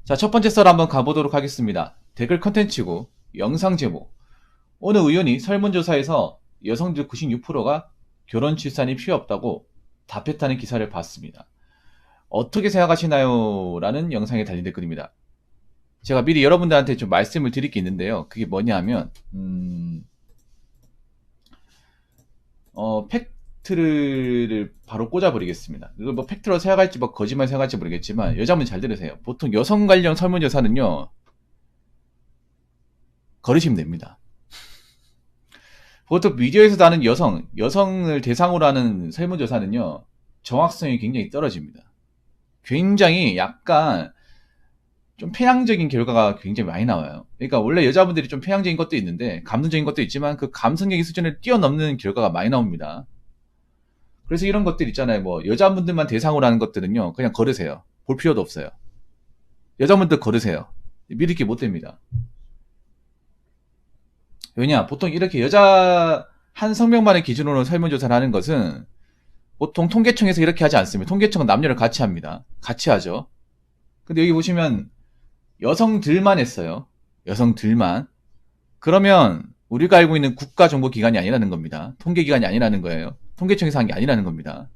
자, 첫 번째 썰 한번 가보도록 하겠습니다. 댓글 컨텐츠고 영상 제목. 어느 의원이 설문조사에서 여성들 96%가 결혼 출산이 필요 없다고 답했다는 기사를 봤습니다. 어떻게 생각하시나요? 라는 영상에 달린 댓글입니다. 제가 미리 여러분들한테 좀 말씀을 드릴 게 있는데요. 그게 뭐냐 하면 팩트를 바로 꽂아버리겠습니다. 이걸 뭐 팩트로 생각할지 뭐 거짓말 생각할지 모르겠지만 여자분 잘 들으세요. 보통 여성 관련 설문조사는요, 거르시면 됩니다. 보통 미디어에서 하는 여성을 대상으로 하는 설문조사는요, 정확성이 굉장히 떨어집니다. 굉장히 약간 좀 편향적인 결과가 굉장히 많이 나와요. 그러니까 원래 여자분들이 좀 편향적인 것도 있는데 감성적인 것도 있지만 그 감성적인 수준을 뛰어넘는 결과가 많이 나옵니다. 그래서 이런 것들 있잖아요. 뭐 여자분들만 대상으로 하는 것들은요, 그냥 거르세요. 볼 필요도 없어요. 여자분들 거르세요. 믿을 게 못 됩니다. 왜냐, 보통 이렇게 여자 한 성명만을 기준으로 설문조사를 하는 것은 보통 통계청에서 이렇게 하지 않습니다. 통계청은 남녀를 같이 합니다. 같이 하죠. 근데 여기 보시면 여성들만 했어요. 여성들만. 그러면 우리가 알고 있는 국가정보기관이 아니라는 겁니다. 통계기관이 아니라는 거예요. 통계청에서 한 게 아니라는 겁니다.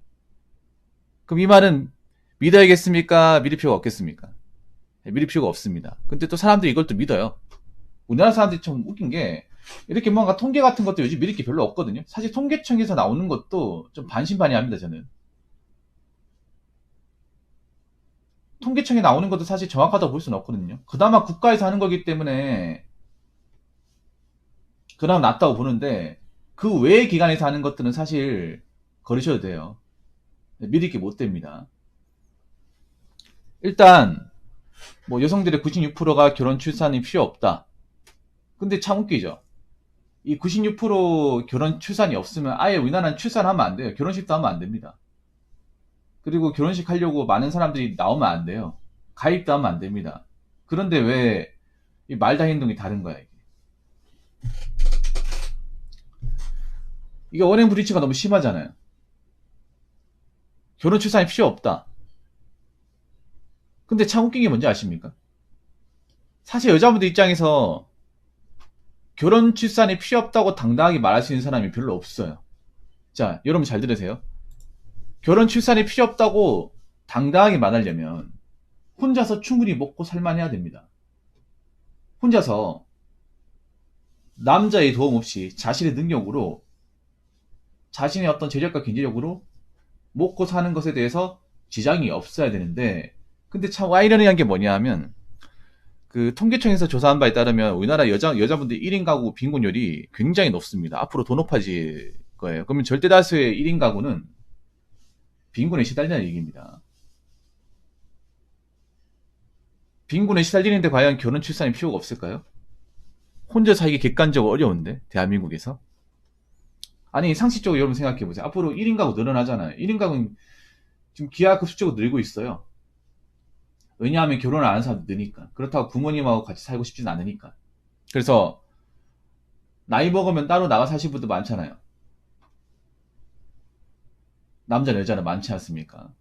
그럼 이 말은 믿어야겠습니까? 믿을 필요가 없겠습니까? 믿을 필요가 없습니다. 근데 또 사람들이 이걸 또 믿어요. 우리나라 사람들이 좀 웃긴 게 이렇게 뭔가 통계 같은 것도 요즘 믿을 게 별로 없거든요. 사실 통계청에서 나오는 것도 좀 반신반의합니다. 저는 통계청에 나오는 것도 사실 정확하다고 볼 수는 없거든요. 그나마 국가에서 하는 거기 때문에 그나마 낫다고 보는데 그 외의 기관에서 하는 것들은 사실 거르셔도 돼요. 믿을 게 못 됩니다. 일단 뭐 여성들의 96%가 결혼 출산이 필요 없다. 근데 참 웃기죠. 이 96% 결혼 출산이 없으면 아예 우리나라는 출산하면 안 돼요. 결혼식도 하면 안 됩니다. 그리고 결혼식 하려고 많은 사람들이 나오면 안 돼요. 가입도 하면 안 됩니다. 그런데 왜 이 말다 행동이 다른 거야, 이게. 이게 언행 불일치가 너무 심하잖아요. 결혼 출산이 필요 없다. 근데 참 웃긴 게 뭔지 아십니까? 사실 여자분들 입장에서 결혼 출산이 필요 없다고 당당하게 말할 수 있는 사람이 별로 없어요. 자, 여러분 잘 들으세요. 결혼 출산이 필요 없다고 당당하게 말하려면 혼자서 충분히 먹고 살만해야 됩니다. 혼자서 남자의 도움 없이 자신의 능력으로 자신의 어떤 재력과 경제력으로 먹고 사는 것에 대해서 지장이 없어야 되는데, 근데 참 아이러니한 게 뭐냐 하면 그 통계청에서 조사한 바에 따르면 우리나라 여자분들 1인 가구 빈곤율이 굉장히 높습니다. 앞으로 더 높아질 거예요. 그러면 절대 다수의 1인 가구는 빈곤에 시달리는 얘기입니다. 빈곤에 시달리는데 과연 결혼 출산이 필요가 없을까요? 혼자 살기 객관적으로 어려운데 대한민국에서. 아니 상식적으로 여러분 생각해보세요. 앞으로 1인 가구 늘어나잖아요. 1인 가구는 지금 기하급수적으로 늘고 있어요. 왜냐하면 결혼을 안 하는 사람도 느니까. 그렇다고 부모님하고 같이 살고 싶진 않으니까. 그래서 나이 먹으면 따로 나가 사실 분도 많잖아요. 남자는 여자는 많지 않습니까?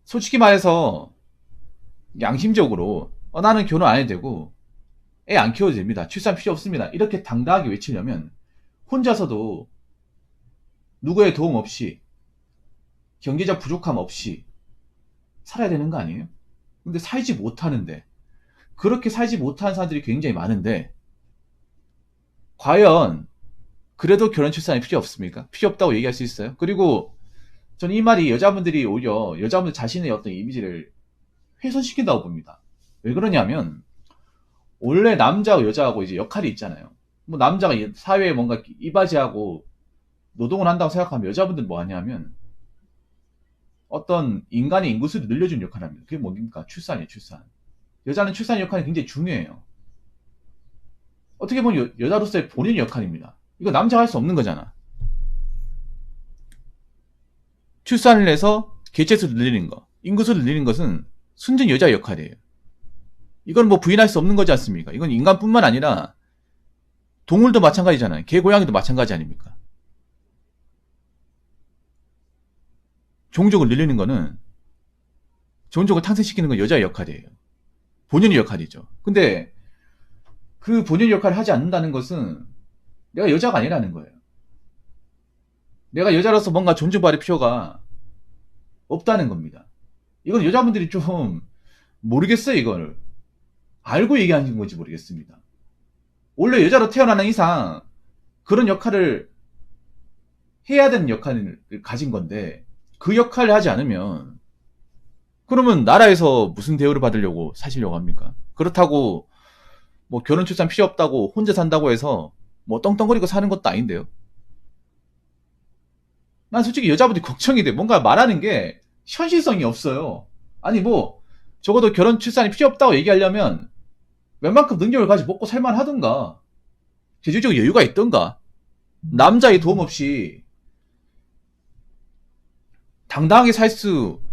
솔직히 말해서 양심적으로 나는 결혼 안 해도 되고 애 안 키워도 됩니다. 출산 필요 없습니다. 이렇게 당당하게 외치려면 혼자서도 누구의 도움 없이 경제적 부족함 없이 살아야 되는 거 아니에요? 근데 살지 못하는데, 그렇게 살지 못하는 사람들이 굉장히 많은데 과연 그래도 결혼 출산이 필요 없습니까? 필요 없다고 얘기할 수 있어요? 그리고 저는 이 말이 여자분들이 오히려 여자분들 자신의 어떤 이미지를 훼손시킨다고 봅니다. 왜 그러냐면 원래 남자하고 여자하고 이제 역할이 있잖아요. 뭐 남자가 사회에 뭔가 이바지하고 노동을 한다고 생각하면 여자분들은 뭐 하냐면 어떤 인간의 인구수를 늘려주는 역할을 합니다. 그게 뭡니까? 출산이에요, 출산. 여자는 출산 역할이 굉장히 중요해요. 어떻게 보면 여자로서의 본인의 역할입니다. 이거 남자가 할 수 없는 거잖아. 출산을 해서 개체수를 늘리는 거, 인구수를 늘리는 것은 순전 여자의 역할이에요. 이건 뭐 부인할 수 없는 거지 않습니까? 이건 인간뿐만 아니라 동물도 마찬가지잖아요. 개, 고양이도 마찬가지 아닙니까? 종족을 늘리는 거는 종족을 탄생시키는 건 여자의 역할이에요. 본인의 역할이죠. 근데 그 본인의 역할을 하지 않는다는 것은 내가 여자가 아니라는 거예요. 내가 여자로서 뭔가 존중받을 필요가 없다는 겁니다. 이건 여자분들이 좀 모르겠어요. 이걸 알고 얘기하는 건지 모르겠습니다. 원래 여자로 태어나는 이상 그런 역할을 해야 되는 역할을 가진 건데 그 역할을 하지 않으면 그러면 나라에서 무슨 대우를 받으려고 사시려고 합니까? 그렇다고 뭐 결혼 출산 필요 없다고 혼자 산다고 해서 뭐 떵떵거리고 사는 것도 아닌데요. 난 솔직히 여자분들이 걱정이 돼. 뭔가 말하는 게 현실성이 없어요. 아니 뭐 적어도 결혼 출산이 필요 없다고 얘기하려면 웬만큼 능력을 가지고 먹고 살만 하든가 재정적 여유가 있던가 남자의 도움 없이 당당하게 살 수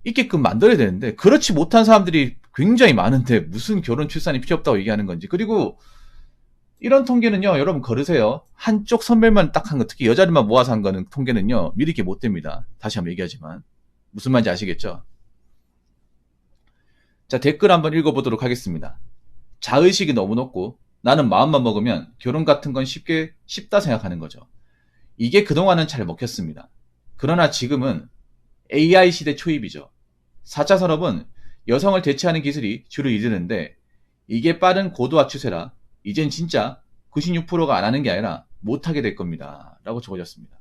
있게끔 만들어야 되는데 그렇지 못한 사람들이 굉장히 많은데 무슨 결혼 출산이 필요 없다고 얘기하는 건지. 그리고 이런 통계는요, 여러분 거르세요. 한쪽 선별만 딱 한 거, 특히 여자들만 모아서 한 거는 통계는요 믿을 게 못 됩니다. 다시 한번 얘기하지만 무슨 말인지 아시겠죠? 자, 댓글 한번 읽어보도록 하겠습니다. 자의식이 너무 높고 나는 마음만 먹으면 결혼 같은 건 쉽다 생각하는 거죠. 이게 그동안은 잘 먹혔습니다. 그러나 지금은 AI 시대 초입이죠. 4차 산업은 여성을 대체하는 기술이 주를 이루는데 이게 빠른 고도화 추세라 이젠 진짜 96%가 안 하는 게 아니라 못하게 될 겁니다. 라고 적어졌습니다.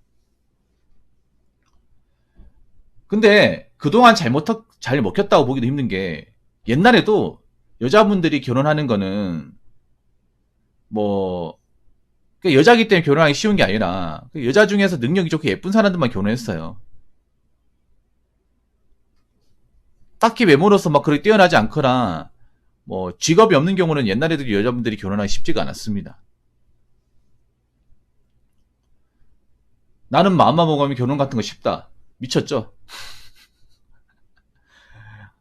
근데 그동안 잘 먹혔다고 보기도 힘든 게 옛날에도 여자분들이 결혼하는 거는 뭐 여자기 때문에 결혼하기 쉬운 게 아니라 여자 중에서 능력이 좋게 예쁜 사람들만 결혼했어요. 딱히 외모로서 막 그렇게 뛰어나지 않거나 뭐 직업이 없는 경우는 옛날에도 여자분들이 결혼하기 쉽지가 않았습니다. 나는 마음만 먹으면 결혼 같은 거 쉽다. 미쳤죠?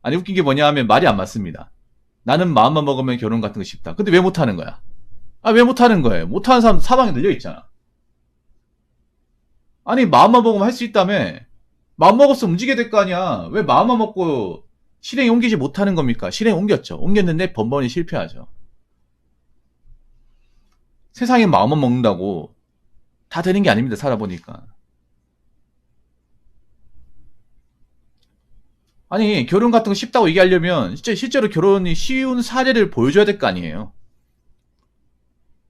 아니 웃긴 게 뭐냐 하면 말이 안 맞습니다. 나는 마음만 먹으면 결혼 같은 거 쉽다. 근데 왜 못하는 거야? 왜 못하는 거예요? 못하는 사람 사방에 늘려있잖아. 아니 마음만 먹으면 할 수 있다며. 마음 먹었으면 움직여야 될 거 아니야. 왜 마음만 먹고 실행에 옮기지 못하는 겁니까? 실행에 옮겼죠. 옮겼는데 번번이 실패하죠. 세상에 마음만 먹는다고 다 되는 게 아닙니다. 살아보니까. 아니 결혼 같은 거 쉽다고 얘기하려면 실제로 결혼이 쉬운 사례를 보여줘야 될 거 아니에요.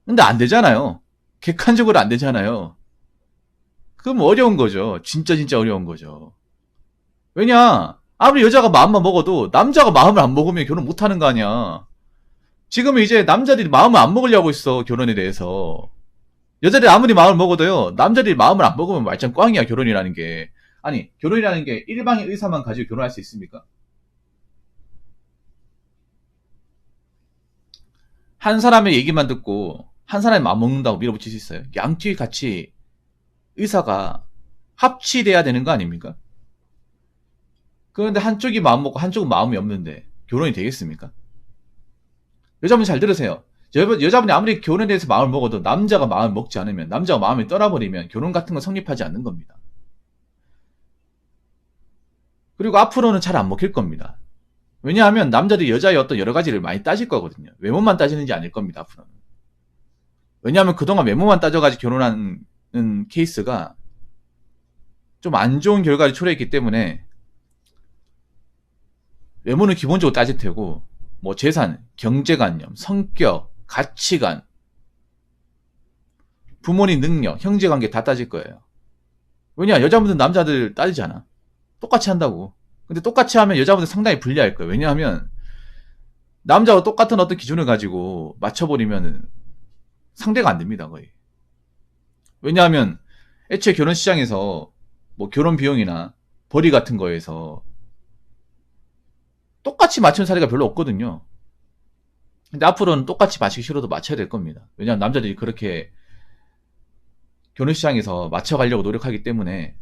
근데 안 되잖아요. 객관적으로 안 되잖아요. 그럼 어려운 거죠. 진짜 어려운 거죠. 왜냐? 아무리 여자가 마음만 먹어도 남자가 마음을 안 먹으면 결혼 못 하는 거 아니야. 지금은 이제 남자들이 마음을 안 먹으려고 있어. 결혼에 대해서. 여자들이 아무리 마음을 먹어도요. 남자들이 마음을 안 먹으면 말짱 꽝이야. 결혼이라는 게. 아니 결혼이라는 게 일방의 의사만 가지고 결혼할 수 있습니까? 한 사람의 얘기만 듣고 한 사람이 마음 먹는다고 밀어붙일 수 있어요? 양쪽이 같이 의사가 합치돼야 되는 거 아닙니까? 그런데 한쪽이 마음 먹고 한쪽은 마음이 없는데 결혼이 되겠습니까? 여자분 잘 들으세요. 여자분이 아무리 결혼에 대해서 마음을 먹어도 남자가 마음을 먹지 않으면, 남자가 마음을 떠나버리면 결혼 같은 건 성립하지 않는 겁니다. 그리고 앞으로는 잘 안 먹힐 겁니다. 왜냐하면 남자들이 여자의 어떤 여러 가지를 많이 따질 거거든요. 외모만 따지는지 아닐 겁니다. 앞으로는. 왜냐하면 그동안 외모만 따져가지고 결혼하는 케이스가 좀 안 좋은 결과를 초래했기 때문에 외모는 기본적으로 따질 테고 뭐 재산, 경제관념, 성격, 가치관, 부모님 능력, 형제관계 다 따질 거예요. 왜냐? 여자분들 남자들 따지잖아. 똑같이 한다고. 근데 똑같이 하면 여자분들 상당히 불리할 거예요. 왜냐하면 남자와 똑같은 어떤 기준을 가지고 맞춰버리면 상대가 안 됩니다. 거의. 왜냐하면 애초에 결혼 시장에서 뭐 결혼 비용이나 벌이 같은 거에서 똑같이 맞춘 사례가 별로 없거든요. 근데 앞으로는 똑같이 맞추기 싫어도 맞춰야 될 겁니다. 왜냐하면 남자들이 그렇게 결혼 시장에서 맞춰가려고 노력하기 때문에.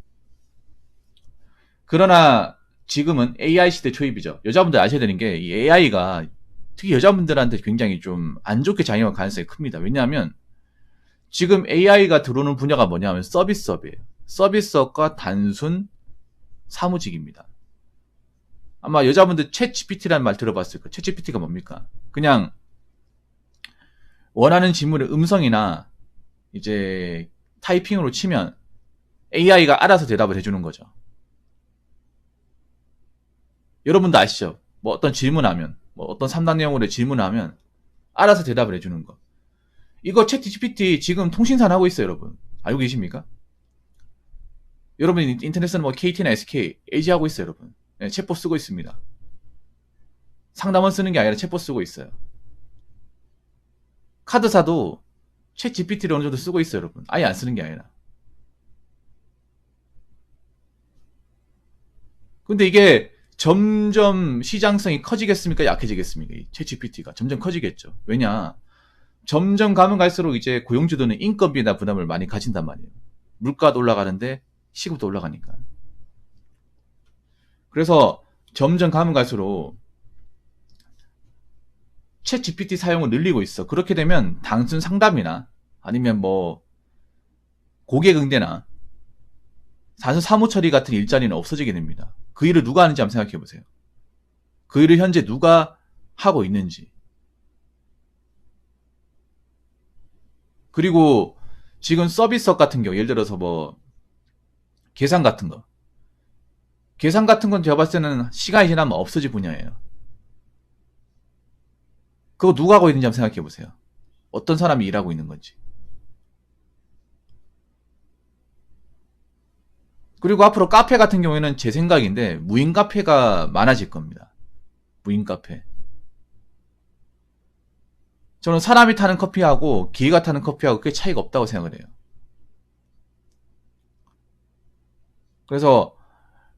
그러나 지금은 AI 시대 초입이죠. 여자분들 아셔야 되는 게 이 AI가 특히 여자분들한테 굉장히 좀 안 좋게 작용할 가능성이 큽니다. 왜냐하면 지금 AI가 들어오는 분야가 뭐냐면 서비스업이에요. 서비스업과 단순 사무직입니다. 아마 여자분들 챗 GPT라는 말 들어봤을 거예요. 챗 GPT가 뭡니까? 그냥 원하는 질문을 음성이나 이제 타이핑으로 치면 AI가 알아서 대답을 해주는 거죠. 여러분도 아시죠? 뭐 어떤 질문하면, 뭐 어떤 3단 내용으로 질문하면 알아서 대답을 해주는 거. 이거 챗 GPT 지금 통신사는 하고 있어요, 여러분. 알고 계십니까? 여러분 인터넷에는 뭐 KT나 SK, LG 하고 있어요, 여러분. 네, 챗봇 쓰고 있습니다. 상담원 쓰는 게 아니라 챗봇 쓰고 있어요. 카드사도 챗 GPT를 어느 정도 쓰고 있어요, 여러분. 아예 안 쓰는 게 아니라. 근데 이게 점점 시장성이 커지겠습니까? 약해지겠습니까? 이 챗 GPT가 점점 커지겠죠. 왜냐? 점점 가면 갈수록 이제 고용주들은 인건비나 부담을 많이 가진단 말이에요. 물가도 올라가는데 시급도 올라가니까. 그래서 점점 가면 갈수록 챗 GPT 사용을 늘리고 있어. 그렇게 되면 단순 상담이나 아니면 뭐 고객 응대나 단순 사무 처리 같은 일자리는 없어지게 됩니다. 그 일을 누가 하는지 한번 생각해 보세요. 그 일을 현재 누가 하고 있는지. 그리고 지금 서비스업 같은 경우 예를 들어서 뭐 계산 같은 거. 계산 같은 건 제가 봤을 때는 시간이 지나면 없어질 분야예요. 그거 누가 하고 있는지 한번 생각해 보세요. 어떤 사람이 일하고 있는 건지. 그리고 앞으로 카페 같은 경우에는 제 생각인데 무인 카페가 많아질 겁니다. 무인 카페. 저는 사람이 타는 커피하고 기계가 타는 커피하고 꽤 차이가 없다고 생각을 해요. 그래서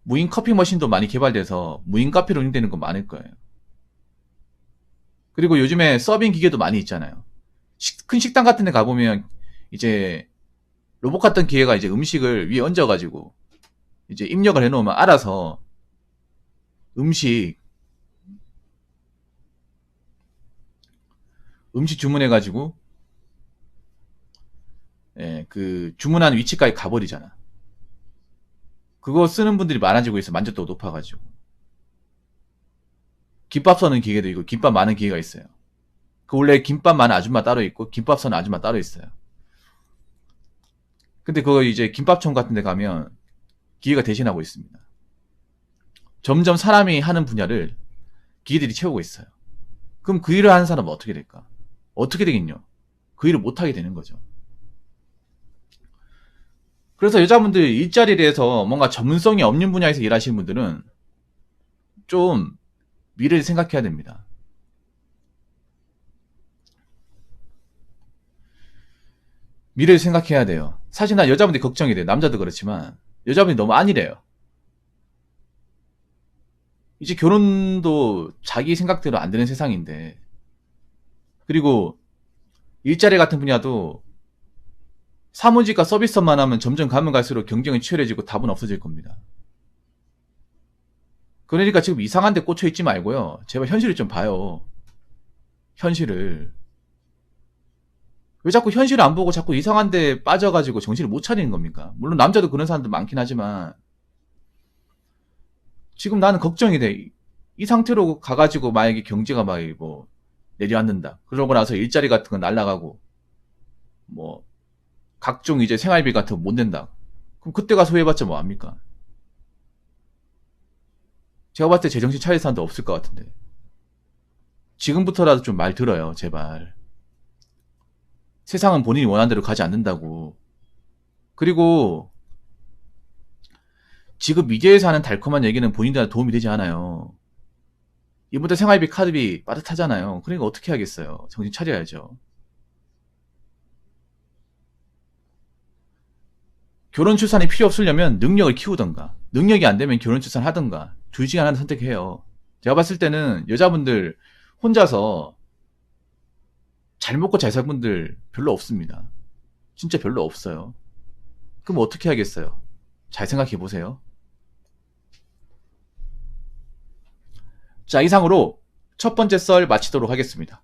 무인 커피 머신도 많이 개발돼서 무인 카페로 운영되는 거 많을 거예요. 그리고 요즘에 서빙 기계도 많이 있잖아요. 큰 식당 같은 데 가보면 이제 로봇 같은 기계가 이제 음식을 위에 얹어가지고 이제 입력을 해놓으면 알아서 음식 주문해가지고 그 주문한 위치까지 가버리잖아. 그거 쓰는 분들이 많아지고 있어. 만족도가 높아가지고. 김밥 써는 기계도 있고 김밥 많은 기계가 있어요. 그 원래 김밥 많은 아줌마 따로 있고 김밥 써는 아줌마 따로 있어요. 근데 그거 이제 김밥청 같은 데 가면 기계가 대신하고 있습니다. 점점 사람이 하는 분야를 기계들이 채우고 있어요. 그럼 그 일을 하는 사람은 어떻게 될까? 어떻게 되겠냐? 그 일을 못하게 되는 거죠. 그래서 여자분들 일자리에 대해서 뭔가 전문성이 없는 분야에서 일하시는 분들은 좀 미래를 생각해야 됩니다. 미래를 생각해야 돼요. 사실 난 여자분들이 걱정이 돼요. 남자도 그렇지만 여자분이 너무 안일해요. 이제 결혼도 자기 생각대로 안 되는 세상인데, 그리고 일자리 같은 분야도 사무직과 서비스업만 하면 점점 가면 갈수록 경쟁이 치열해지고 답은 없어질 겁니다. 그러니까 지금 이상한 데 꽂혀 있지 말고요. 제발 현실을 좀 봐요. 현실을. 왜 자꾸 현실을 안 보고 자꾸 이상한 데 빠져가지고 정신을 못 차리는 겁니까? 물론 남자도 그런 사람들 많긴 하지만 지금 나는 걱정이 돼. 이 상태로 가가지고 만약에 경제가 막 뭐 내려앉는다. 그러고 나서 일자리 같은 거 날라가고 뭐 각종 이제 생활비 같은 거 못 낸다. 그럼 그때 가서 해봤자 뭐합니까? 제가 봤을 때 제정신 차릴 사람도 없을 것 같은데. 지금부터라도 좀 말 들어요, 제발. 세상은 본인이 원하는 대로 가지 않는다고. 그리고 지금 미제에서 하는 달콤한 얘기는 본인들한테 도움이 되지 않아요. 이번에 생활비, 카드비 빠듯하잖아요. 그러니까 어떻게 하겠어요. 정신 차려야죠. 결혼 출산이 필요 없으려면 능력을 키우던가, 능력이 안 되면 결혼 출산 하던가, 둘 중에 하나를 선택해요. 제가 봤을 때는 여자분들 혼자서 잘 먹고 잘 살 분들 별로 없습니다. 진짜 별로 없어요. 그럼 어떻게 하겠어요? 잘 생각해 보세요. 자, 이상으로 첫 번째 썰 마치도록 하겠습니다.